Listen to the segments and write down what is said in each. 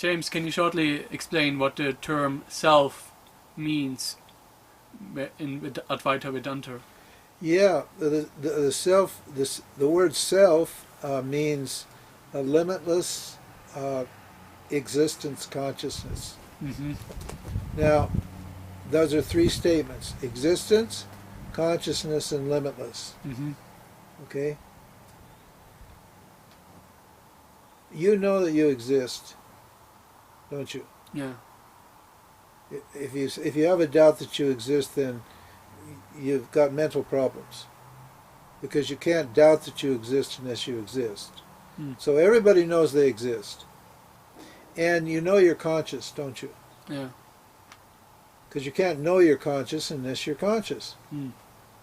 James, can you shortly explain what the term self means in Advaita Vedanta? Yeah, the self, the word self means a limitless existence consciousness. Mm-hmm. Now, those are three statements: existence, consciousness, and limitless. Mm-hmm. Okay? You know that you exist, don't you? Yeah. If you have a doubt that you exist, then you've got mental problems, because you can't doubt that you exist unless you exist. Mm. So everybody knows they exist, and you know you're conscious, don't you? Yeah. Because you can't know you're conscious unless you're conscious. Mm.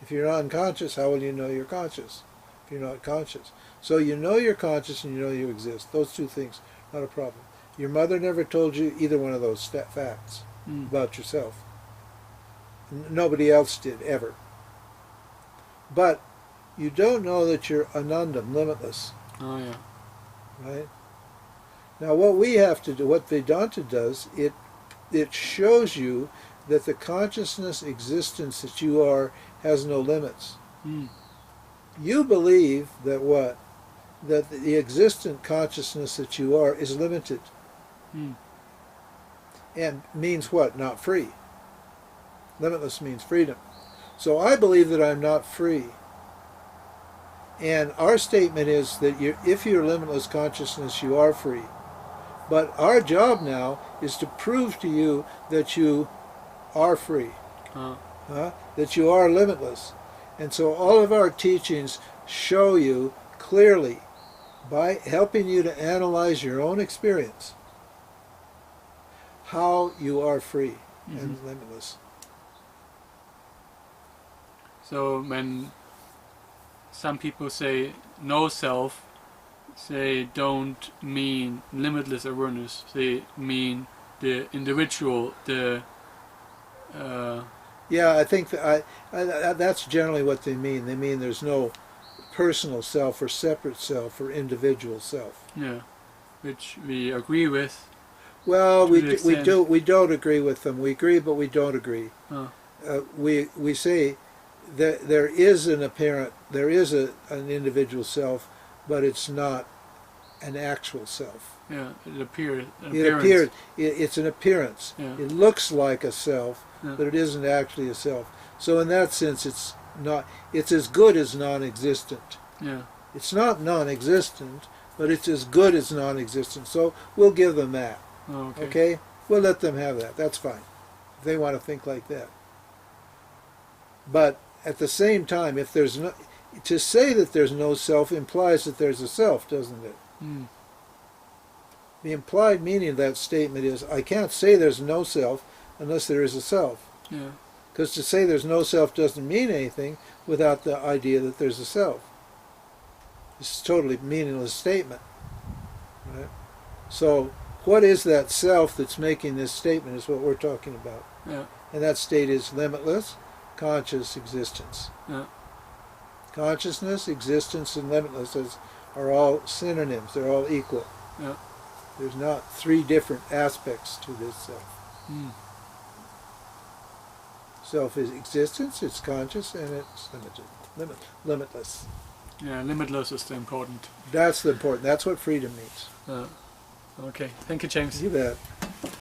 If you're not unconscious, how will you know you're conscious if you're not conscious? So you know you're conscious and you know you exist. Those two things, not a problem. Your mother never told you either one of those facts about yourself. Nobody else did, ever. But you don't know that you're anandam, limitless. Oh, yeah. Right? Now what we have to do, what Vedanta does, it shows you that the consciousness existence that you are has no limits. Mm. You believe that what? That the existent consciousness that you are is limited. Mm. And means what? Not free. Limitless means freedom. So I believe that I'm not free. And our statement is that if you're limitless consciousness, you are free. But our job now is to prove to you that you are free, that you are limitless. And so all of our teachings show you clearly, by helping you to analyze your own experience, how you are free and limitless. So when some people say no self, they don't mean limitless awareness. They mean the individual, the... Yeah, I think that's generally what they mean. They mean there's no personal self or separate self or individual self. Yeah, which we agree with. Well, we don't agree with them. We agree, but we don't agree. Oh. We say that there is an an individual self, but it's not an actual self. Yeah, it appears. It's an appearance. Yeah. It looks like a self, yeah. but it isn't actually a self. So in that sense, it's not. It's as good as non-existent. Yeah. It's not non-existent, but it's as good as non-existent. So we'll give them that. Oh, okay. Okay? We'll let them have that. That's fine. If they want to think like that. But at the same time, if there's no, to say that there's no self implies that there's a self, doesn't it? Mm. The implied meaning of that statement is, I can't say there's no self unless there is a self. Yeah. Because to say there's no self doesn't mean anything without the idea that there's a self. It's a totally meaningless statement. Right? So what is that self that's making this statement is what we're talking about. Yeah. And that state is limitless, conscious existence. Yeah. Consciousness, existence, and limitless are all synonyms. They're all equal. Yeah. There's not three different aspects to this self. Mm. Self is existence, it's conscious, and it's limitless. Yeah, limitless is the important. That's the important. That's what freedom means. Okay. Thank you, James. You bet.